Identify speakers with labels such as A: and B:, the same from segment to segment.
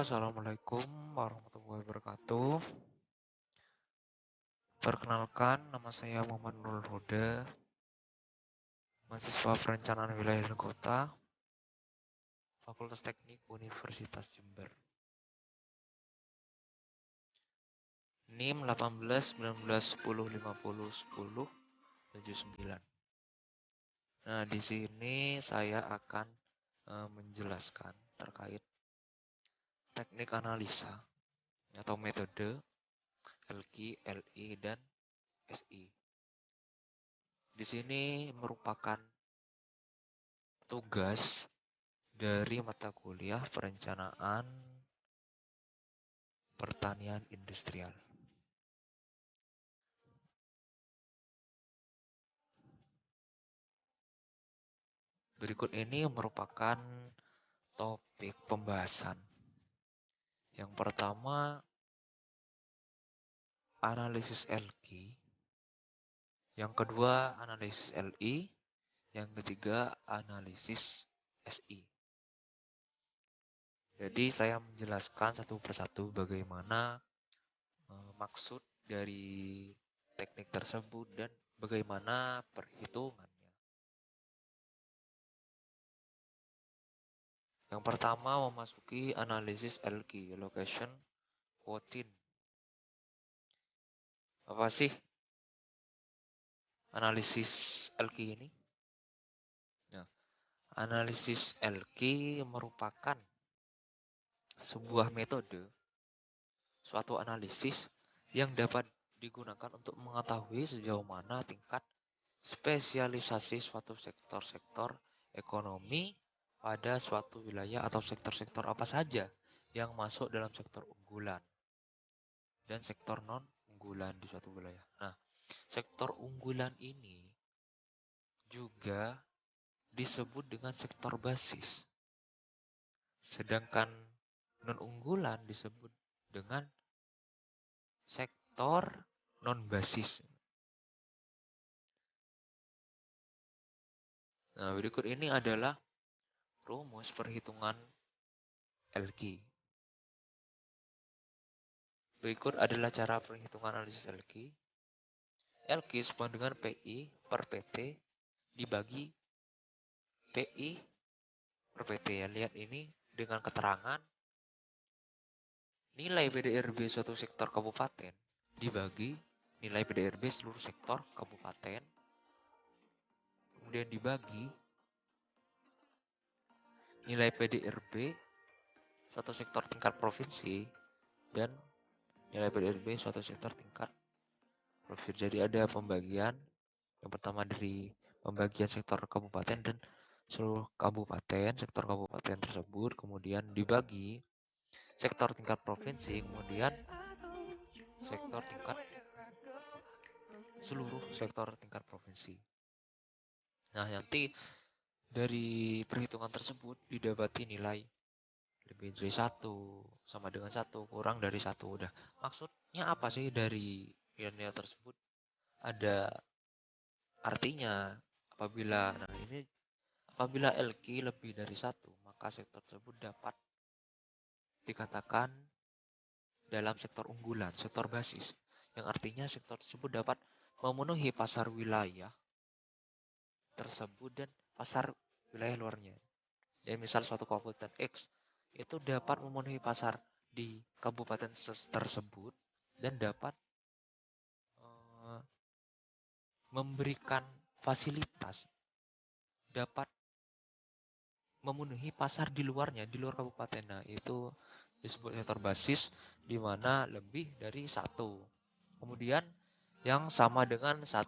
A: Assalamualaikum warahmatullahi wabarakatuh. Perkenalkan, nama saya Muhammad Nurul Huda, mahasiswa perencanaan wilayah dan kota, Fakultas Teknik Universitas Jember. NIM 18 19 10 50 10 79. Nah, di sini saya akan menjelaskan terkait teknik analisa atau metode LQ, LI, dan SI. Di sini merupakan tugas dari mata kuliah perencanaan pertanian industrial. Berikut ini merupakan topik pembahasan. Yang pertama, analisis LQ. Yang kedua, analisis LI. Yang ketiga, analisis SI. Jadi saya menjelaskan satu persatu bagaimana maksud dari teknik tersebut dan bagaimana perhitungannya. Yang pertama memasuki analisis LQ, location quotient. Apa sih analisis LQ ini? Nah, analisis LQ merupakan sebuah metode, suatu analisis yang dapat digunakan untuk mengetahui sejauh mana tingkat spesialisasi suatu sektor-sektor ekonomi pada suatu wilayah atau sektor-sektor apa saja yang masuk dalam sektor unggulan dan sektor non unggulan di suatu wilayah. Nah, sektor unggulan ini juga disebut dengan sektor basis. Sedangkan non-unggulan disebut dengan sektor non-basis. Nah, berikut ini adalah rumus perhitungan LQ. Berikut adalah cara perhitungan analisis LQ. LQ sama dengan PI per PT dibagi PI per PT. Ya, lihat ini dengan keterangan nilai PDRB suatu sektor kabupaten dibagi nilai PDRB seluruh sektor kabupaten, kemudian dibagi nilai PDRB suatu sektor tingkat provinsi dan nilai PDRB suatu sektor tingkat provinsi. Jadi ada pembagian yang pertama dari pembagian sektor kabupaten dan seluruh kabupaten, sektor kabupaten tersebut kemudian dibagi sektor tingkat provinsi, kemudian sektor tingkat seluruh sektor tingkat provinsi. Nah, nanti dari perhitungan tersebut didapati nilai lebih dari 1 sama dengan 1 kurang dari 1. Udah. Maksudnya apa sih dari nilai tersebut? Ada artinya apabila LQ lebih dari 1, maka sektor tersebut dapat dikatakan dalam sektor unggulan, sektor basis. Yang artinya sektor tersebut dapat memenuhi pasar wilayah tersebut dan pasar wilayah luarnya. Ya, misal suatu kabupaten X itu dapat memenuhi pasar di kabupaten tersebut dan dapat uh, memberikan fasilitas, dapat memenuhi pasar di luarnya, di luar kabupaten. Nah, itu disebut sektor basis di mana lebih dari 1. Kemudian yang sama dengan 1.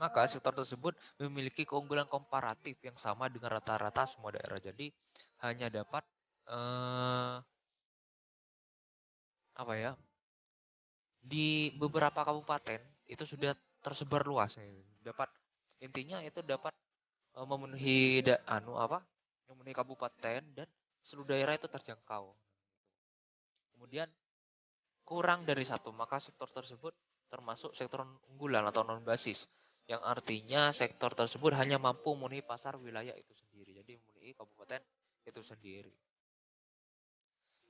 A: Maka sektor tersebut memiliki keunggulan komparatif yang sama dengan rata-rata semua daerah. Jadi hanya dapat apa ya? Di beberapa kabupaten itu sudah tersebar luas. Dapat intinya itu dapat memenuhi memenuhi kabupaten dan seluruh daerah itu terjangkau. Kemudian kurang dari 1, maka sektor tersebut termasuk sektor unggulan atau non basis, yang artinya sektor tersebut hanya mampu memenuhi pasar wilayah itu sendiri, jadi memenuhi kabupaten itu sendiri.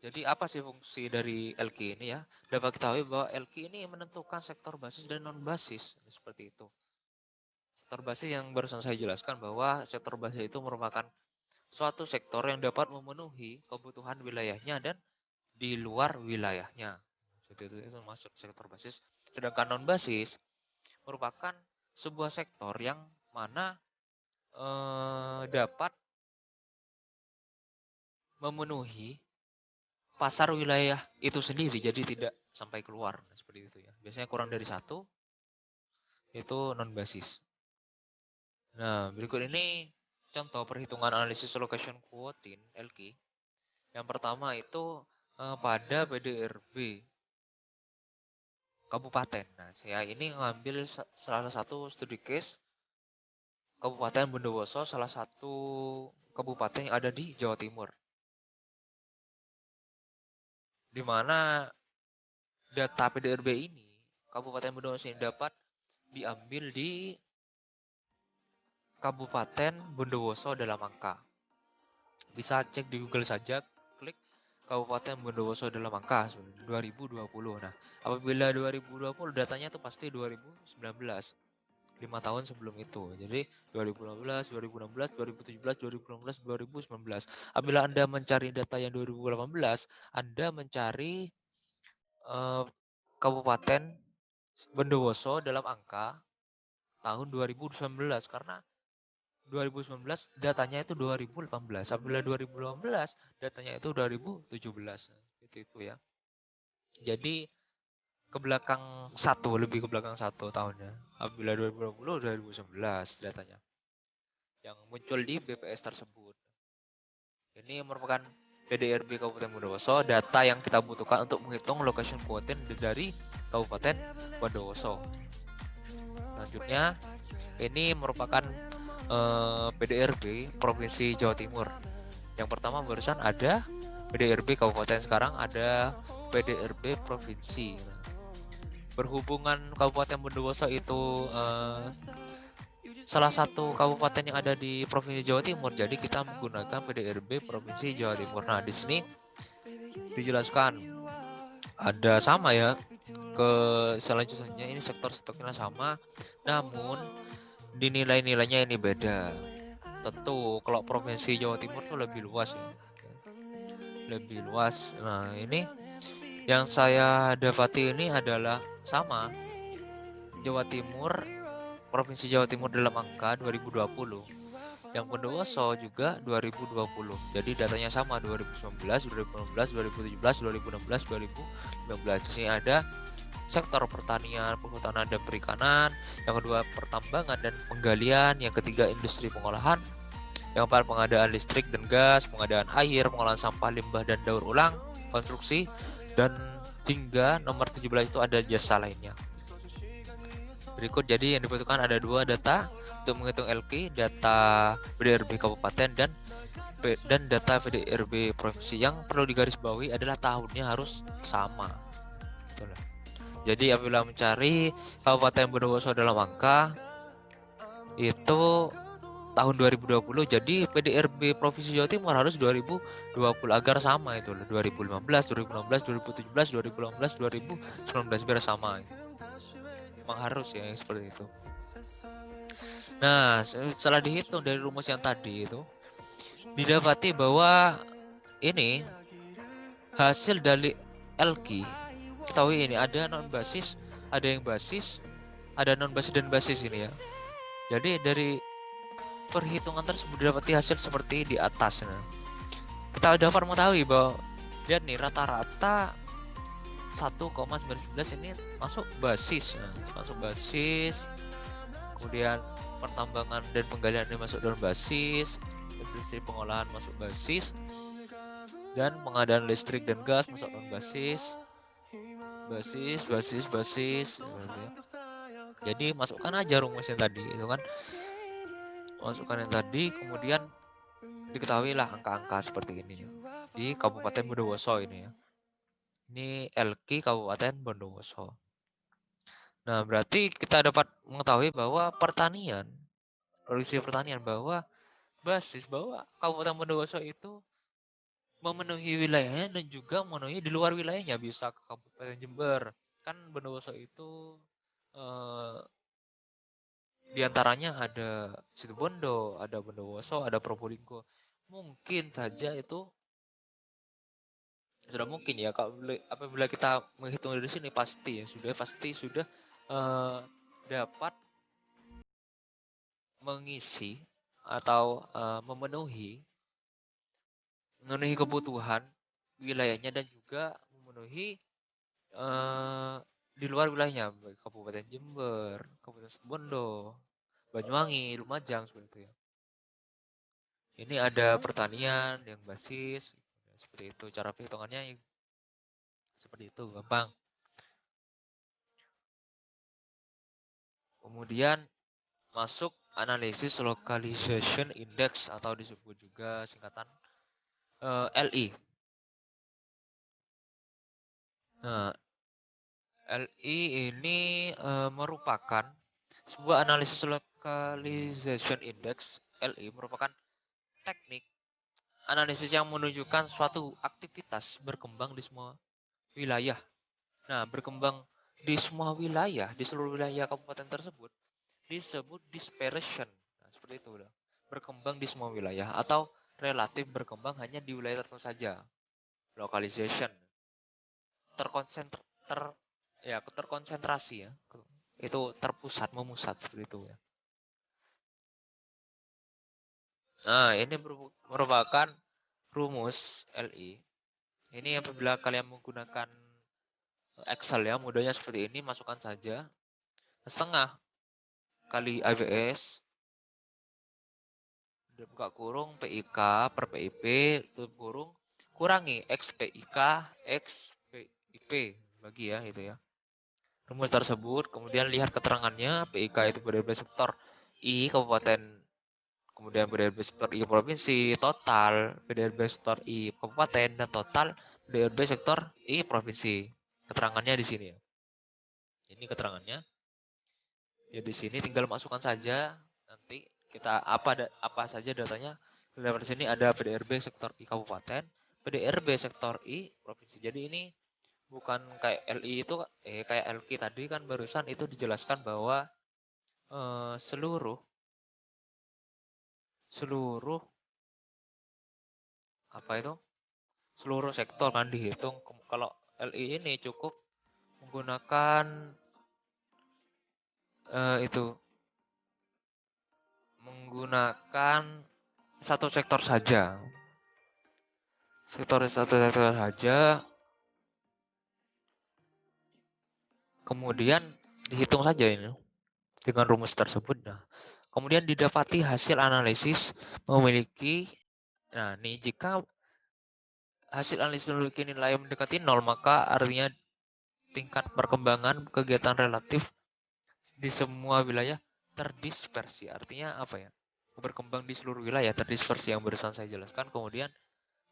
A: Jadi apa sih fungsi dari LQ ini ya? Dapat ketahui bahwa LQ ini menentukan sektor basis dan non basis seperti itu. Sektor basis yang barusan saya jelaskan bahwa sektor basis itu merupakan suatu sektor yang dapat memenuhi kebutuhan wilayahnya dan di luar wilayahnya. Seperti itu masuk sektor basis. Sedangkan non basis merupakan sebuah sektor yang mana dapat memenuhi pasar wilayah itu sendiri, jadi tidak sampai keluar seperti itu ya. Biasanya kurang dari satu itu non basis. Nah, berikut ini contoh perhitungan analisis location quotient LQ. Yang pertama itu pada PDRB kabupaten. Nah, saya ini ngambil salah satu studi case Kabupaten Bondowoso, salah satu kabupaten yang ada di Jawa Timur. Di mana data PDRB ini, Kabupaten Bondowoso ini dapat diambil di Kabupaten Bondowoso dalam angka. Bisa cek di Google saja, klik Kabupaten Bondowoso dalam angka 2020. Nah, apabila 2020 datanya itu pasti 2019. 5 tahun sebelum itu. Jadi 2015, 2016, 2017, 2018, 2019. Apabila Anda mencari data yang 2018, Anda mencari Kabupaten Bondowoso dalam angka tahun 2019 karena 2019 datanya itu 2018. Apabila 2018 datanya itu 2017. Itu ya. Jadi ke belakang satu, lebih ke belakang satu tahunnya. Apabila 2020 2019 datanya yang muncul di BPS tersebut. Ini merupakan PDRB Kabupaten Bondowoso, data yang kita butuhkan untuk menghitung location quotient dari Kabupaten Bondowoso. Selanjutnya, ini merupakan PDRB Provinsi Jawa Timur. Yang pertama barusan ada PDRB Kabupaten, sekarang ada PDRB Provinsi. Berhubungan Kabupaten Bondowoso itu salah satu kabupaten yang ada di Provinsi Jawa Timur, jadi kita menggunakan PDRB Provinsi Jawa Timur. Nah, di sini dijelaskan ada sama ya ke selanjutnya, ini sektor-sektornya sama, namun dinilai-nilainya ini beda. Tentu kalau Provinsi Jawa Timur tuh lebih luas ya. Lebih luas. Nah, ini yang saya dapati ini adalah sama. Jawa Timur, Provinsi Jawa Timur dalam angka 2020. Yang Bondowoso juga 2020. Jadi datanya sama 2019, 2016, 2017, 2016, 2015. Di sini ada sektor pertanian, perhutanan dan perikanan, yang kedua pertambangan dan penggalian, yang ketiga industri pengolahan, yang keempat pengadaan listrik dan gas, pengadaan air, pengolahan sampah, limbah dan daur ulang, konstruksi, dan hingga nomor 17 itu ada jasa lainnya. Berikut jadi yang dibutuhkan ada dua data untuk menghitung LQ, data PDRB kabupaten dan data PDRB provinsi. Yang perlu digarisbawahi adalah tahunnya harus sama. Itulah. Jadi apabila mencari Kabupaten Bondowoso dalam angka itu tahun 2020, jadi PDRB Provinsi Jawa Timur harus 2020 agar sama itu 2015, 2016, 2017, 2018, 2019 biar sama. Memang harus ya seperti itu. Nah, setelah dihitung dari rumus yang tadi itu, didapati bahwa ini hasil dari LQ, ketahui ini ada non basis, ada yang basis, ada non basis dan basis ini ya. Jadi dari perhitungan tersebut didapati hasil seperti di atas. Nah, kita dapat mengetahui bahwa lihat nih rata-rata 1,19 ini masuk basis. Nah, masuk basis. Kemudian pertambangan dan penggalian ini masuk dalam basis, industri pengolahan masuk basis, dan pengadaan listrik dan gas masuk dalam basis. Basis. Jadi masukkan aja rumusnya tadi itu kan. Masukkan yang tadi, kemudian diketahui lah angka-angka seperti ini di Kabupaten Bondowoso ini ya. Ini LQ Kabupaten Bondowoso. Nah, berarti kita dapat mengetahui bahwa pertanian, produksi pertanian, bahwa basis bahwa Kabupaten Bondowoso itu memenuhi wilayahnya dan juga memenuhi di luar wilayahnya, bisa ke Kabupaten Jember. Kan Bondowoso itu eh, diantaranya ada Situbondo, ada Bondowoso, ada Probolinggo. Mungkin saja itu sudah mungkin ya, kalau apabila kita menghitung dari sini pasti sudah eh, dapat mengisi atau memenuhi kebutuhan wilayahnya dan juga memenuhi eh, di luar wilayahnya, baik Kabupaten Jember, Kabupaten Situbondo, Banyuwangi, Lumajang seperti itu ya. Ini ada pertanian yang basis seperti itu, cara perhitungannya seperti itu, gampang. Kemudian masuk analisis localization index atau disebut juga singkatan LI. Nah, LI ini merupakan sebuah analisis localization index. LI merupakan teknik analisis yang menunjukkan suatu aktivitas berkembang di semua wilayah. Nah, berkembang di semua wilayah, di seluruh wilayah kabupaten tersebut disebut dispersion. Nah, seperti itu udah. Berkembang di semua wilayah atau relatif berkembang hanya di wilayah tertentu saja. Localization. Terkonsentrasi terkonsentrasi ya. Itu terpusat, memusat seperti itu ya. Nah, ini merupakan rumus LI. Ini apabila kalian menggunakan Excel ya, mudahnya seperti ini, masukkan saja setengah kali ABS buka kurung PIK per PIP tutup kurung kurangi XPIK XPIP bagi ya itu ya rumus tersebut. Kemudian lihat keterangannya. PIK itu berdasarkan sektor I kabupaten, kemudian berdasarkan sektor I provinsi, total berdasarkan sektor I kabupaten, dan total berdasarkan sektor I provinsi. Keterangannya di sini ya. Ini keterangannya ya, di sini tinggal masukkan saja. Nanti kita apa saja datanya. Di sini ada PDRB sektor I kabupaten, PDRB sektor I provinsi. Jadi ini bukan kayak LI itu, kayak LQ tadi kan barusan itu dijelaskan bahwa seluruh seluruh apa itu seluruh sektor kan dihitung. Kalau LI ini cukup menggunakan itu menggunakan satu sektor saja. Satu sektor saja. Kemudian dihitung saja ini dengan rumus tersebut. Nah, kemudian didapati hasil analisis memiliki, nah nih, jika hasil analisis memiliki nilai mendekati nol, maka artinya tingkat perkembangan kegiatan relatif di semua wilayah terdispersi. Artinya apa ya? Berkembang di seluruh wilayah terdispersi yang barusan saya jelaskan. Kemudian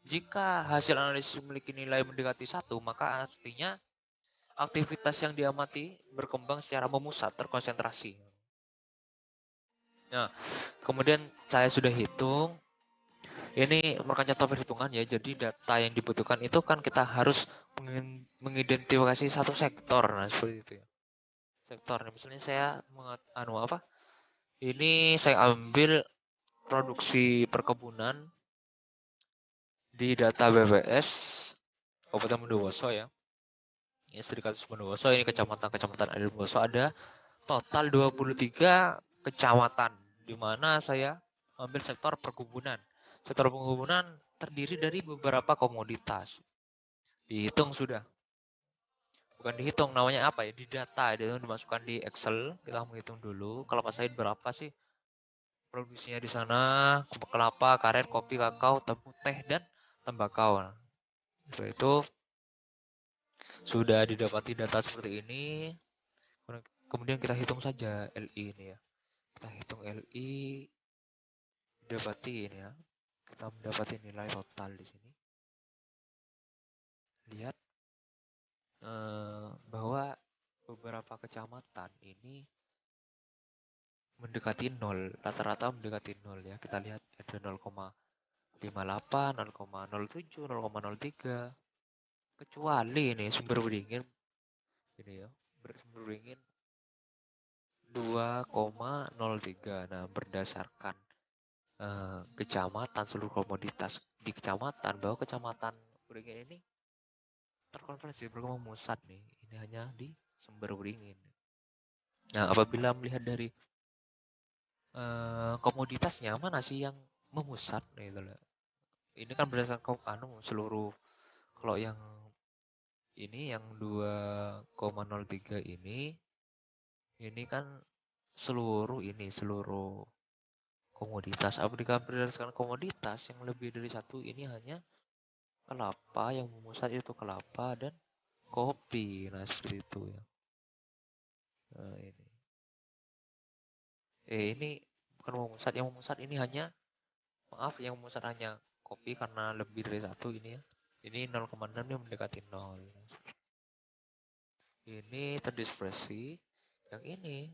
A: jika hasil analisis memiliki nilai mendekati satu, maka artinya aktivitas yang diamati berkembang secara memusat, terkonsentrasi. Nah, kemudian saya sudah hitung. Ini merupakan contoh perhitungan ya. Jadi data yang dibutuhkan itu kan kita harus mengidentifikasi satu sektor. Nah, seperti itu ya. Sektor. Misalnya saya Ini saya ambil produksi perkebunan di data BPS Kabupaten Bondowoso ya. Ini Serikat Bondowoso, ini kecamatan-kecamatan ada di Bondowoso, ada total 23 kecamatan, di mana saya ambil sektor perkebunan. Sektor perkebunan terdiri dari beberapa komoditas. Dihitung sudah. Bukan dihitung, namanya apa ya? Di data, itu dimasukkan di Excel. Kita menghitung dulu kelapa sawit berapa sih produksinya di sana, kelapa, karet, kopi, kakao, tebu, teh, dan tembakau. Nah, itu sudah didapati data seperti ini. Kemudian kita hitung saja LI ini ya. Kita hitung LI, dapati ini ya. Kita mendapati nilai total di sini. Lihat bahwa beberapa kecamatan ini mendekati nol, rata-rata mendekati nol ya. Kita lihat ada 0,4 0,58, 0,07, 0,03. Kecuali ini sumber beringin ini ya, bersumber beringin 2,03. Nah, berdasarkan kecamatan seluruh komoditas di kecamatan, bahwa kecamatan Beringin ini terkonversi berkembang musat nih. Ini hanya di sumber Beringin. Nah, apabila melihat dari komoditasnya mana sih yang memusat gitu loh. Ini kan berdasarkan seluruh, kalau yang ini yang 2,03 ini kan seluruh komoditas. Apabila berdasarkan komoditas yang lebih dari satu ini hanya kelapa, yang memusat itu kelapa dan kopi. Nah, seperti itu ya. Nah, ini bukan memusat, yang memusat ini hanya, maaf, yang memusat hanya kopi karena lebih dari satu ini ya. Ini 0,6 yang mendekati 0. Ini terdispersi, yang ini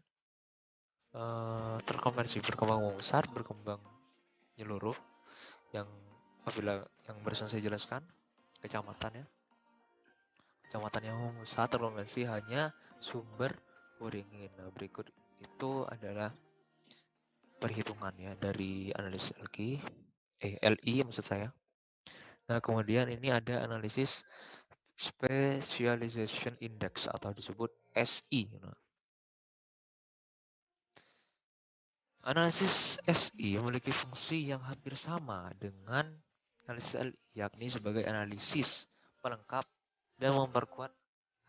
A: terkonversi berkembang membesar, berkembang menyeluruh, yang apabila yang barusan saya jelaskan kecamatan ya. Kecamatan yang memusat terkonversi hanya sumber Beringin. Nah, berikut itu adalah perhitungannya dari analisis LI maksud saya. Nah, kemudian ini ada analisis Specialization Index atau disebut SI. Nah, analisis SI memiliki fungsi yang hampir sama dengan analisis LI, yakni sebagai analisis pelengkap dan memperkuat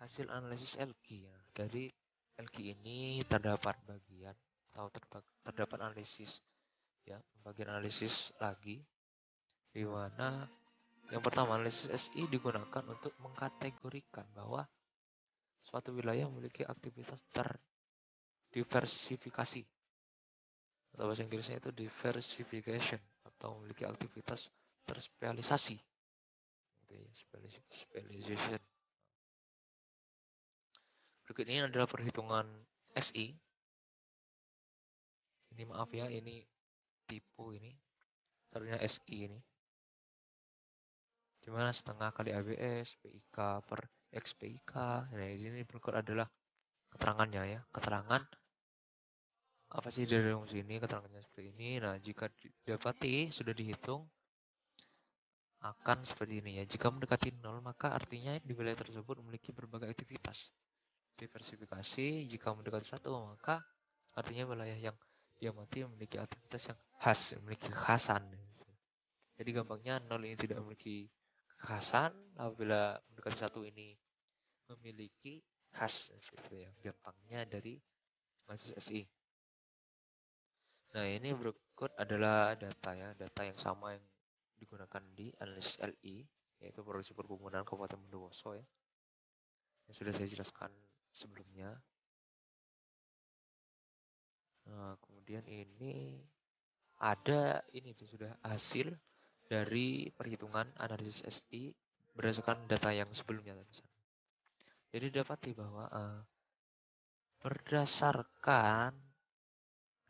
A: hasil analisis LQ. Nah, dari LQ ini terdapat bagian atau terdapat analisis ya, bagian analisis lagi, di mana yang pertama, analisis SI digunakan untuk mengkategorikan bahwa suatu wilayah memiliki aktivitas terdiversifikasi, atau bahasa Inggrisnya itu diversification, atau memiliki aktivitas terspesialisasi. Specialization. Berikut ini adalah perhitungan SI. Ini maaf ya, ini tipu ini. Seharusnya SI ini. Dimana setengah kali ABS, PIK per XPIK. Nah, ini berikut adalah keterangannya ya. Keterangan apa sih dari rumus ini, keterangannya seperti ini. Nah, jika didapati sudah dihitung akan seperti ini ya. Jika mendekati 0, maka artinya di wilayah tersebut memiliki berbagai aktivitas. Diversifikasi, jika mendekati 1, maka artinya wilayah yang diamati memiliki aktivitas yang khas, memiliki kekhasan. Jadi gampangnya 0 ini tidak memiliki kekhasan, apabila mendekati 1 ini memiliki khas. Gitu ya. Gampangnya dari analisis SI. Nah, ini berikut adalah data ya, data yang sama yang digunakan di analisis LI, yaitu produksi perkebunan Kabupaten Bondowoso ya, yang sudah saya jelaskan sebelumnya. Nah, kemudian ini ada ini tuh sudah hasil dari perhitungan analisis SI berdasarkan data yang sebelumnya tadi. Jadi dapati bahwa berdasarkan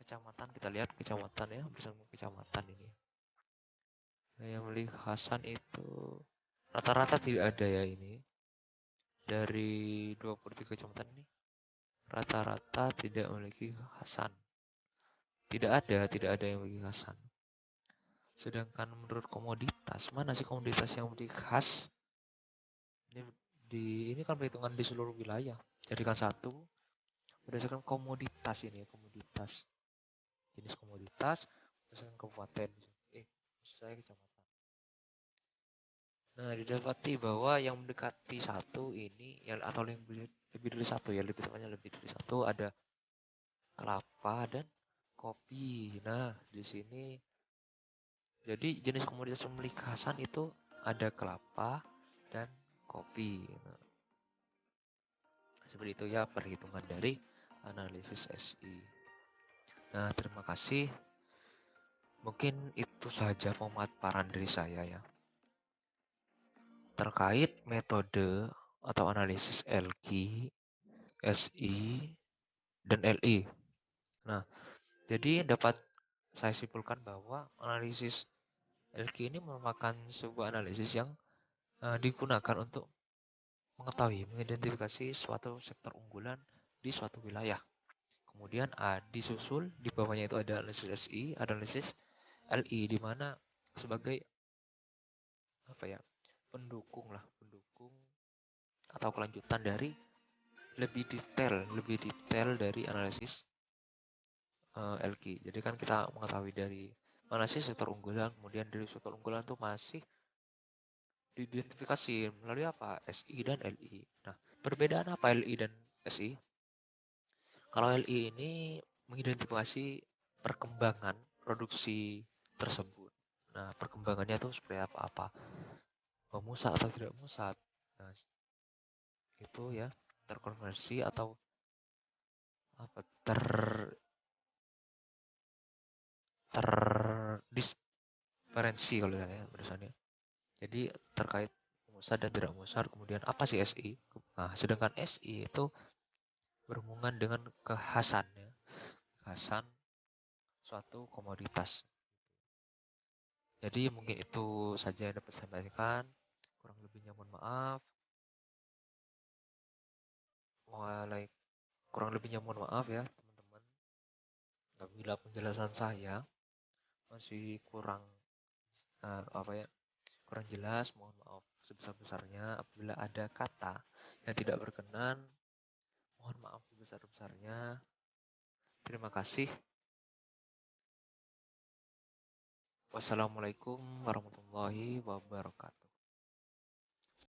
A: kecamatan, kita lihat kecamatan ya, bersama kecamatan ini. Nah, yang memiliki kekhasan itu rata-rata tidak ada ya ini. Dari 23 kecamatan ini rata-rata tidak memiliki kekhasan. Tidak ada yang memiliki kekhasan. Sedangkan menurut komoditas, mana sih komoditas yang memiliki khas? Ini kan perhitungan di seluruh wilayah. Jadikan satu berdasarkan komoditas ini ya, komoditas. Jenis komoditas berdasarkan kabupaten. Saya kecamatan. Nah, didapati bahwa yang mendekati satu ini ya, atau lebih dari satu ya, lebih tepatnya lebih dari satu, ada kelapa dan kopi. Nah, di sini jadi jenis komoditas memiliki kekhasan itu ada kelapa dan kopi. Nah, seperti itu ya perhitungan dari analisis SI. Nah, terima kasih. Mungkin itu saja pemaparan dari saya ya. Terkait metode atau analisis LQ, SI, dan LI. Nah, jadi dapat saya simpulkan bahwa analisis LQ ini merupakan sebuah analisis yang digunakan untuk mengetahui, mengidentifikasi suatu sektor unggulan di suatu wilayah. Kemudian disusul di bawahnya itu ada analisis SI, analisis LI, di mana sebagai apa ya, pendukung atau kelanjutan dari lebih detail dari analisis LQ. Jadi kan kita mengetahui dari mana sih sektor unggulan, kemudian dari sektor unggulan itu masih diidentifikasi melalui apa? SI dan LI. Nah, perbedaan apa LI dan SI? Kalau LI ini mengidentifikasi perkembangan produksi tersebut. Nah, perkembangannya itu seperti apa? Memusat atau tidak memusat. Nah, itu ya terkonversi atau apa terdisferensi kalau saya barusannya. Jadi terkait memusat dan tidak memusat, kemudian apa sih SI? Nah, sedangkan SI itu berhubungan dengan kekhasannya, kekhasan suatu komoditas. Jadi mungkin itu saja yang dapat saya sampaikan. Kurang lebihnya mohon maaf. Waalaikumsalam. Kurang lebihnya mohon maaf ya teman-teman. Apabila penjelasan saya masih kurang apa ya, kurang jelas, mohon maaf sebesar-besarnya. Apabila ada kata yang tidak berkenan, mohon maaf sebesar-besarnya. Terima kasih. Wassalamualaikum warahmatullahi wabarakatuh.